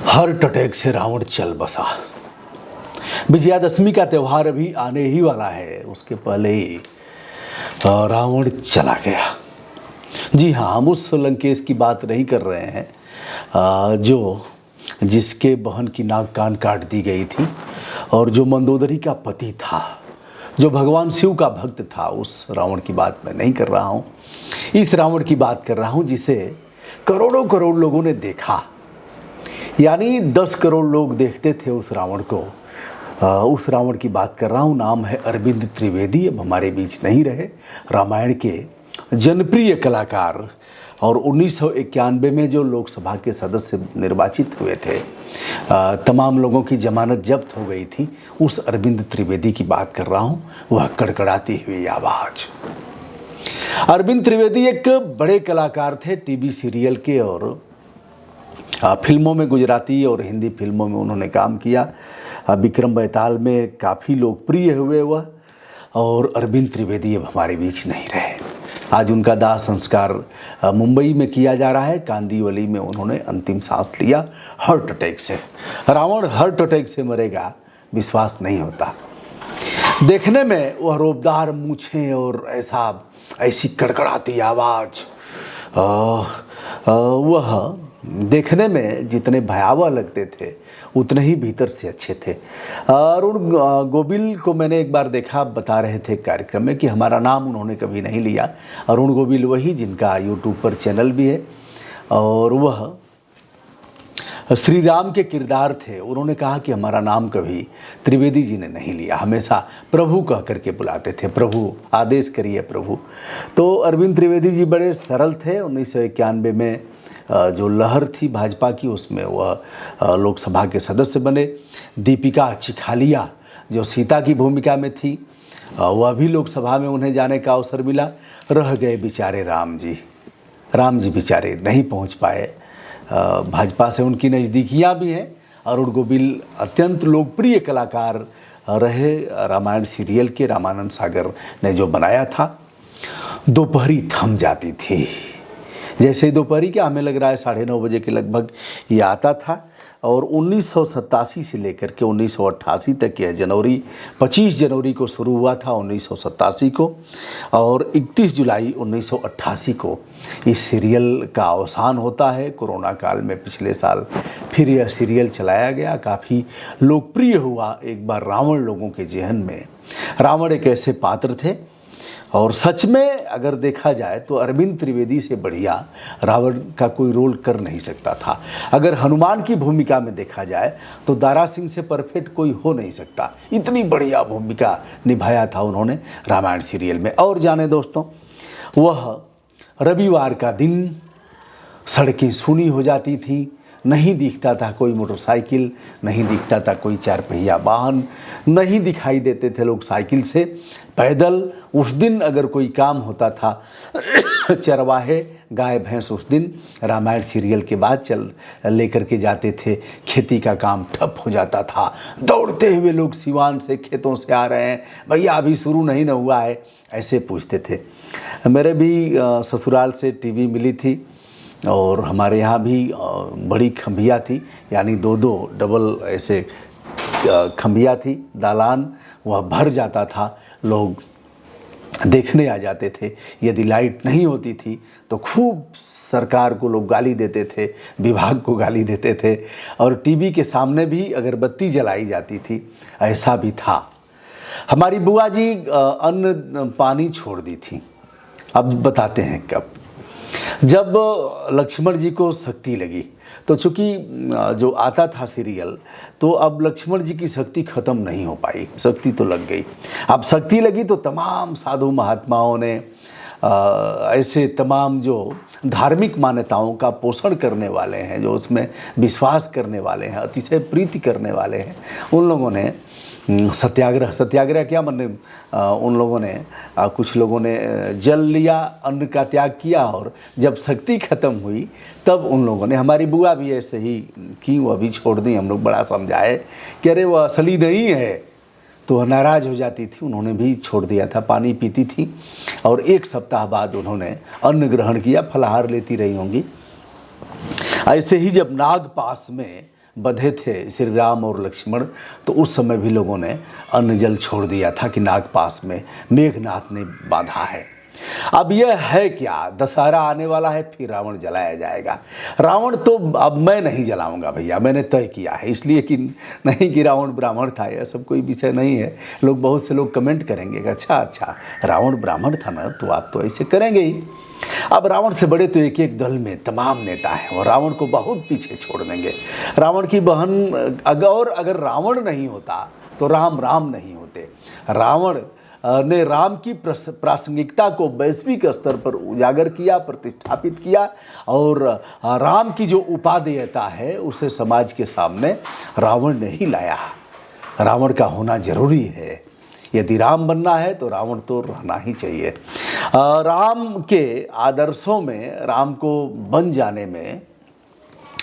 Heart attack से रावण चल बसा। विजयादशमी का त्यौहार अभी आने ही वाला है, उसके पहले ही रावण चला गया। जी हाँ, हम उस लंकेश की बात नहीं कर रहे हैं जिसके बहन की नाक कान काट दी गई थी और जो मंदोदरी का पति था, जो भगवान शिव का भक्त था। उस रावण की बात मैं नहीं कर रहा हूँ। इस रावण की बात कर रहा हूँ जिसे करोड़ों करोड़ लोगों ने देखा, यानी 10 करोड़ लोग देखते थे उस रावण को। उस रावण की बात कर रहा हूँ। नाम है अरविंद त्रिवेदी। अब हमारे बीच नहीं रहे। रामायण के जनप्रिय कलाकार और 1991 में जो लोकसभा के सदस्य निर्वाचित हुए थे, तमाम लोगों की जमानत जब्त हो गई थी। उस अरविंद त्रिवेदी की बात कर रहा हूँ। वह कड़कड़ाती हुई आवाज़। अरविंद त्रिवेदी एक बड़े कलाकार थे टीवी सीरियल के और फिल्मों में, गुजराती और हिंदी फिल्मों में उन्होंने काम किया। विक्रम बेताल में काफ़ी लोकप्रिय हुए वह। और अरविंद त्रिवेदी अब हमारे बीच नहीं रहे। आज उनका दाह संस्कार मुंबई में किया जा रहा है। कांदीवली में उन्होंने अंतिम सांस लिया हार्ट अटैक से। रावण हार्ट अटैक से मरेगा, विश्वास नहीं होता। देखने में वह रोबदार मूछें और ऐसी कड़कड़ाती आवाज़, वह देखने में जितने भयावह लगते थे उतने ही भीतर से अच्छे थे। अरुण गोविल को मैंने एक बार देखा, बता रहे थे कार्यक्रम में कि हमारा नाम उन्होंने कभी नहीं लिया। अरुण गोविल वही जिनका यूट्यूब पर चैनल भी है और वह श्री राम के किरदार थे। उन्होंने कहा कि हमारा नाम कभी त्रिवेदी जी ने नहीं लिया, हमेशा प्रभु कह करके बुलाते थे। प्रभु, आदेश करिए प्रभु। तो अरविंद त्रिवेदी जी बड़े सरल थे। 1991 में जो लहर थी भाजपा की, उसमें वह लोकसभा के सदस्य बने। दीपिका चिखालिया जो सीता की भूमिका में थी, वह भी लोकसभा में उन्हें जाने का अवसर मिला। रह गए बेचारे राम जी बेचारे नहीं पहुंच पाए। भाजपा से उनकी नज़दीकियां भी हैं। अरुण गोविल अत्यंत लोकप्रिय कलाकार रहे रामायण सीरियल के। रामानंद सागर ने जो बनाया था। दोपहरी थम जाती थी, जैसे दोपहरी क्या, हमें लग रहा है 9:30 बजे के लगभग ये आता था। और 1987 से लेकर के 1988 तक यह 25 जनवरी को शुरू हुआ था 1987 को, और 31 जुलाई 1988 को इस सीरियल का अवसान होता है। कोरोना काल में पिछले साल फिर यह सीरियल चलाया गया, काफ़ी लोकप्रिय हुआ। एक बार रावण लोगों के ज़हन में, रावण एक ऐसे पात्र थे और सच में अगर देखा जाए तो अरविंद त्रिवेदी से बढ़िया रावण का कोई रोल कर नहीं सकता था। अगर हनुमान की भूमिका में देखा जाए तो दारा सिंह से परफेक्ट कोई हो नहीं सकता। इतनी बढ़िया भूमिका निभाया था उन्होंने रामायण सीरियल में। और जाने दोस्तों, वह रविवार का दिन सड़कें सूनी हो जाती थी। नहीं दिखता था कोई मोटरसाइकिल, नहीं दिखता था कोई 4 पहिया वाहन, नहीं दिखाई देते थे लोग साइकिल से, पैदल। उस दिन अगर कोई काम होता था, चरवाहे गाय भैंस उस दिन रामायण सीरियल के बाद लेकर के जाते थे। खेती का काम ठप हो जाता था। दौड़ते हुए लोग सिवान से, खेतों से आ रहे हैं, भैया अभी शुरू नहीं ना हुआ है, ऐसे पूछते थे। मेरे भी ससुराल से टीवी मिली थी और हमारे यहाँ भी बड़ी खंभिया थी, यानी 2-2 डबल ऐसे खंभिया थी, दालान। वह भर जाता था, लोग देखने आ जाते थे। यदि लाइट नहीं होती थी तो खूब सरकार को लोग गाली देते थे, विभाग को गाली देते थे। और टीवी के सामने भी अगरबत्ती जलाई जाती थी, ऐसा भी था। हमारी बुआ जी अन्न पानी छोड़ दी थी। अब बताते हैं कब। जब लक्ष्मण जी को शक्ति लगी, तो चूँकि जो आता था सीरियल, तो अब लक्ष्मण जी की शक्ति ख़त्म नहीं हो पाई, शक्ति तो लग गई। अब शक्ति लगी तो तमाम साधु महात्माओं ने, ऐसे तमाम जो धार्मिक मान्यताओं का पोषण करने वाले हैं, जो उसमें विश्वास करने वाले हैं, अतिशय प्रीति करने वाले हैं, उन लोगों ने सत्याग्रह क्या माने, उन लोगों ने, कुछ लोगों ने जल लिया, अन्न का त्याग किया। और जब शक्ति ख़त्म हुई तब उन लोगों ने, हमारी बुआ भी ऐसे ही की, वो अभी छोड़ दी। हम लोग बड़ा समझाए कि अरे वो असली नहीं है, तो वह नाराज़ हो जाती थी। उन्होंने भी छोड़ दिया था, पानी पीती थी और 1 सप्ताह बाद उन्होंने अन्न ग्रहण किया, फलाहार लेती रही होंगी। ऐसे ही जब नाग पास में बंधे थे श्री राम और लक्ष्मण, तो उस समय भी लोगों ने अन्न जल छोड़ दिया था कि नागपास में मेघनाथ ने बांधा है। अब यह है क्या, दशहरा आने वाला है, फिर रावण जलाया जाएगा। रावण तो अब मैं नहीं जलाऊंगा भैया, मैंने तय किया है, इसलिए कि नहीं कि रावण ब्राह्मण था, यह सब कोई विषय नहीं है। लोग, बहुत से लोग कमेंट करेंगे कि अच्छा रावण ब्राह्मण था ना, तो आप तो ऐसे करेंगे ही। अब रावण से बड़े तो एक एक दल में तमाम नेता हैं और रावण को बहुत पीछे छोड़ देंगे। रावण की बहन अगर रावण नहीं होता तो राम नहीं होते। रावण ने राम की प्रासंगिकता को वैश्विक स्तर पर उजागर किया, प्रतिष्ठापित किया, और राम की जो उपादेयता है उसे समाज के सामने रावण ने ही लाया। रावण का होना जरूरी है। यदि राम बनना है तो रावण तो रहना ही चाहिए। राम के आदर्शों में, राम को बन जाने में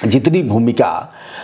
जितनी भूमिका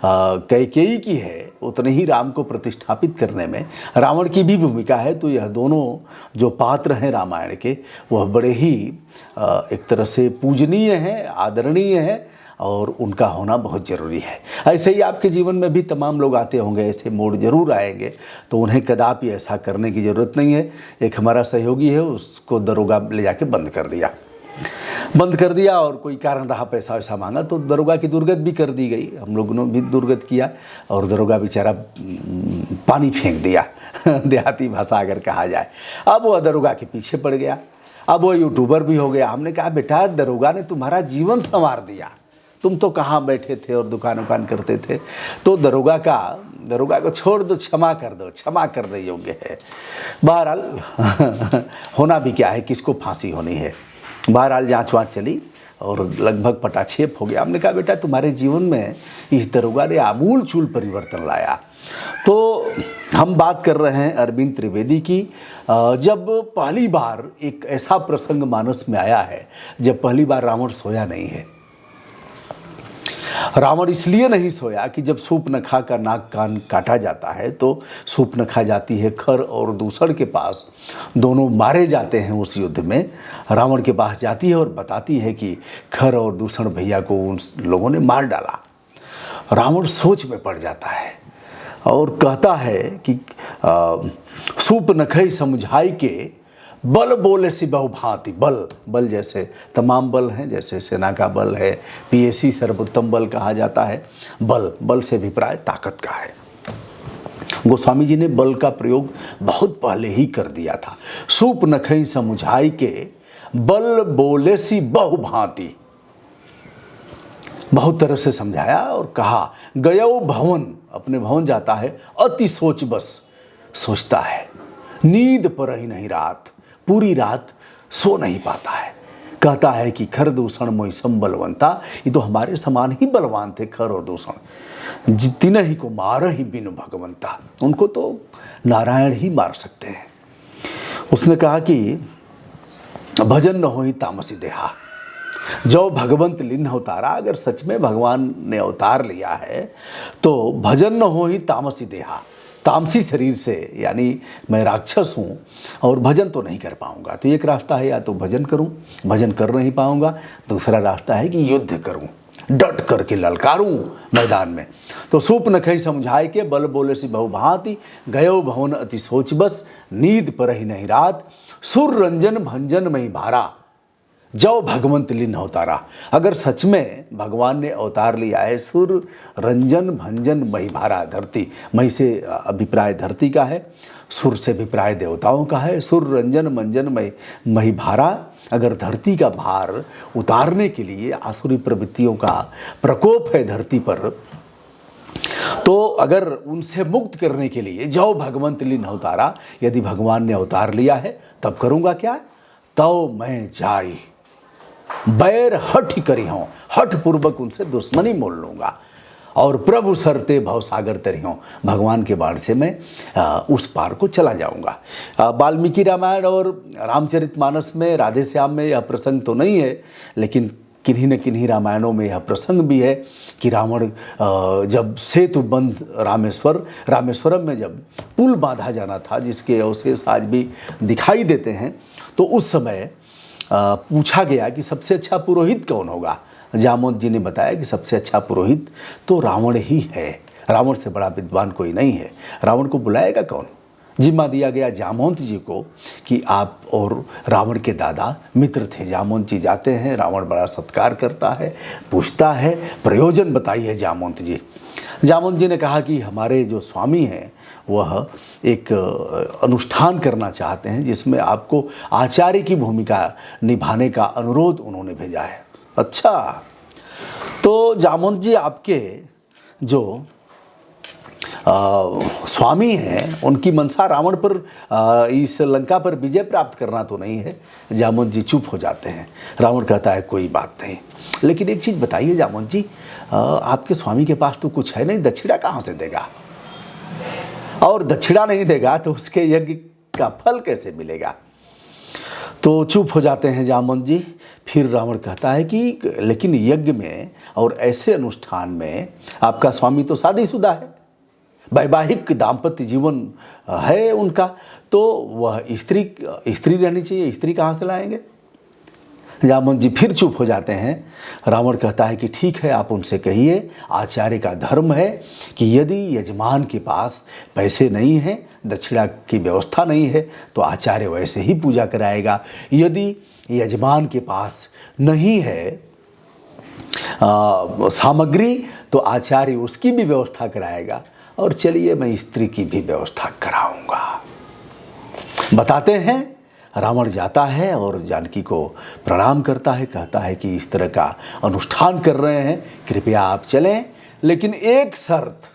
कैकेयी की है, उतनी ही राम को प्रतिष्ठापित करने में रावण की भी भूमिका है। तो यह दोनों जो पात्र हैं रामायण के, वह बड़े ही एक तरह से पूजनीय हैं, आदरणीय हैं, और उनका होना बहुत ज़रूरी है। ऐसे ही आपके जीवन में भी तमाम लोग आते होंगे, ऐसे मोड़ जरूर आएंगे, तो उन्हें कदापि ऐसा करने की ज़रूरत नहीं है। एक हमारा सहयोगी है, उसको दरोगा ले जाके बंद कर दिया और कोई कारण रहा, पैसा वैसा मांगा, तो दरोगा की दुर्गत भी कर दी गई। हम लोगों ने भी दुर्गत किया और दरोगा बेचारा पानी फेंक दिया देहाती भाषा अगर कहा जाए। अब वह दरोगा के पीछे पड़ गया, अब वो यूट्यूबर भी हो गया। हमने कहा बेटा, दरोगा ने तुम्हारा जीवन संवार दिया, तुम तो कहाँ बैठे थे और दुकान करते थे। तो दरोगा को छोड़ दो, क्षमा करने योग्य है। बहरहाल होना भी क्या है, किसको फांसी होनी है। बहरहाल जांच चली और लगभग पटाक्षेप हो गया। हमने कहा बेटा, तुम्हारे जीवन में इस दरोगा ने आमूल चूल परिवर्तन लाया। तो हम बात कर रहे हैं अरविंद त्रिवेदी की। जब पहली बार एक ऐसा प्रसंग मानस में आया है, जब पहली बार रावण सोया नहीं है। रावण इसलिए नहीं सोया कि जब शूर्पणखा का नाक कान काटा जाता है तो शूर्पणखा जाती है खर और दूषण के पास, दोनों मारे जाते हैं उस युद्ध में। रावण के पास जाती है और बताती है कि खर और दूषण भैया को उन लोगों ने मार डाला। रावण सोच में पड़ जाता है और कहता है कि शूर्पणखा समझाई के बल बोले सी बहुभांति। बल जैसे तमाम बल हैं, जैसे सेना का बल है, पीएसी सर्वोत्तम बल कहा जाता है। बल से अभिप्राय ताकत का है। गोस्वामी जी ने बल का प्रयोग बहुत पहले ही कर दिया था। शूर्पणखा समझाई के बल बोले सी बहुभांति, बहुत तरह से समझाया और कहा गयो भवन, अपने भवन जाता है, अति सोच बस, सोचता है, नींद पर ही नहीं रात, पूरी रात सो नहीं पाता है। कहता है कि खर दूषण मोइसम बलवंता, ये तो हमारे समान ही बलवान थे खर और दूषण, जितिन ही को मार ही बिनु भगवंता, उनको तो नारायण ही मार सकते हैं। उसने कहा कि भजन न हो ही तामसी देहा, जो भगवंत लिन अवतारा, अगर सच में भगवान ने अवतार लिया है तो भजन न हो ही तामसी देहा, तामसी शरीर से, यानी मैं राक्षस हूँ और भजन तो नहीं कर पाऊँगा। तो एक रास्ता है, या तो भजन करूँ, भजन कर नहीं पाऊँगा। दूसरा रास्ता है कि युद्ध करूँ, डट करके ललकारूँ मैदान में। तो शूर्पणखा समझाए के बल बोले सी बहुभांति, गयो भवन अति सोच बस, नींद पर ही नहीं रात, सुर रंजन भंजन मही भारा, जो भगवंत लिन अवतारा। अगर सच में भगवान ने अवतार लिया है, सुर रंजन भंजन मही भारा, धरती, मही से अभिप्राय धरती का है, सुर से अभिप्राय देवताओं का है, सुर रंजन मंजन मही भारा। अगर धरती का भार उतारने के लिए आसुरी प्रवृत्तियों का प्रकोप है धरती पर, तो अगर उनसे मुक्त करने के लिए जो भगवंत लिन अवतारा, यदि भगवान ने अवतार लिया है, तब करूँगा क्या, तो मैं जाई बैर हठ करी हूँ, हठ पूर्वक उनसे दुश्मनी मोल लूँगा, और प्रभु सरते भवसागर तरी हूँ, भगवान के बाण से मैं उस पार को चला जाऊँगा। वाल्मीकि रामायण और रामचरितमानस में, राधे श्याम में यह प्रसंग तो नहीं है, लेकिन किन्हीं न किन्हीं रामायणों में यह प्रसंग भी है कि रावण जब सेतु बंध रामेश्वरम में जब पुल बांधा जाना था, जिसके अवशेष आज भी दिखाई देते हैं, तो उस समय पूछा गया कि सबसे अच्छा पुरोहित कौन होगा। जामवंत जी ने बताया कि सबसे अच्छा पुरोहित तो रावण ही है, रावण से बड़ा विद्वान कोई नहीं है। रावण को बुलाएगा कौन? जिम्मा दिया गया जामवंत जी को कि आप और रावण के दादा मित्र थे। जामवंत जी जाते हैं, रावण बड़ा सत्कार करता है, पूछता है प्रयोजन बताइए जामवंत जी। जामवंत जी ने कहा कि हमारे जो स्वामी हैं वह एक अनुष्ठान करना चाहते हैं जिसमें आपको आचार्य की भूमिका निभाने का अनुरोध उन्होंने भेजा है। अच्छा, तो जामवंत जी आपके जो स्वामी हैं उनकी मनसा रावण पर इस लंका पर विजय प्राप्त करना तो नहीं है। जामवंत जी चुप हो जाते हैं। रावण कहता है कोई बात नहीं, लेकिन एक चीज़ बताइए जामवंत जी, आपके स्वामी के पास तो कुछ है नहीं, दक्षिणा कहाँ से देगा? और दक्षिणा नहीं देगा तो उसके यज्ञ का फल कैसे मिलेगा? तो चुप हो जाते हैं जामवंत जी। फिर रावण कहता है कि लेकिन यज्ञ में और ऐसे अनुष्ठान में आपका स्वामी तो शादीशुदा है, वैवाहिक दाम्पत्य जीवन है उनका, तो वह स्त्री रहनी चाहिए, स्त्री कहाँ से लाएंगे? जामवंत जी फिर चुप हो जाते हैं। रावण कहता है कि ठीक है, आप उनसे कहिए आचार्य का धर्म है कि यदि यजमान के पास पैसे नहीं हैं, दक्षिणा की व्यवस्था नहीं है, तो आचार्य वैसे ही पूजा कराएगा। यदि यजमान के पास नहीं है सामग्री, तो आचार्य उसकी भी व्यवस्था कराएगा, और चलिए मैं स्त्री की भी व्यवस्था कराऊंगा। बताते हैं रावण जाता है और जानकी को प्रणाम करता है, कहता है कि इस तरह का अनुष्ठान कर रहे हैं, कृपया आप चलें, लेकिन एक शर्त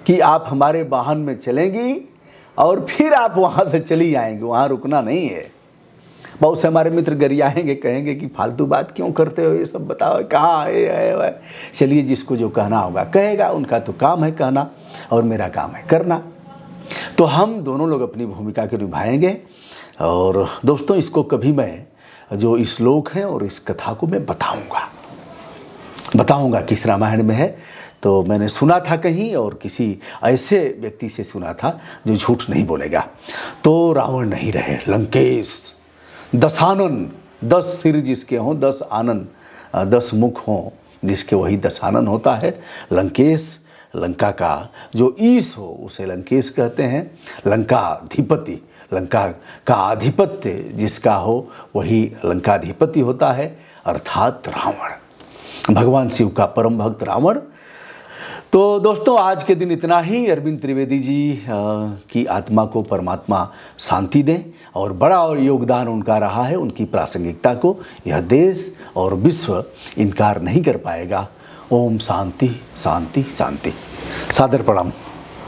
कि आप हमारे वाहन में चलेंगी और फिर आप वहाँ से चली आएंगी, वहाँ रुकना नहीं है। बहुत से हमारे मित्र गरियाएंगे, कहेंगे कि फालतू बात क्यों करते हो, ये सब बताओ कहाँ है। चलिए, जिसको जो कहना होगा कहेगा, उनका तो काम है कहना और मेरा काम है करना। तो हम दोनों लोग अपनी भूमिका को निभाएंगे। और दोस्तों, इसको कभी मैं जो इस श्लोक हैं और इस कथा को मैं बताऊंगा किस रामायण में है। तो मैंने सुना था कहीं और किसी ऐसे व्यक्ति से सुना था जो झूठ नहीं बोलेगा। तो रावण नहीं रहे, लंकेश 10 आनन, 10 सिर जिसके हों 10 आनन, 10 मुख हों जिसके, वही 10 आनन होता है। लंकेश, लंका का जो ईश हो उसे लंकेश कहते हैं। लंकाधिपति, लंका का आधिपत्य जिसका हो वही लंकाधिपति होता है, अर्थात रावण, भगवान शिव का परम भक्त रावण। तो दोस्तों, आज के दिन इतना ही। अरविंद त्रिवेदी जी की आत्मा को परमात्मा शांति दें, और बड़ा योगदान उनका रहा है, उनकी प्रासंगिकता को यह देश और विश्व इनकार नहीं कर पाएगा। ओम शांति शांति शांति। सादर प्रणाम।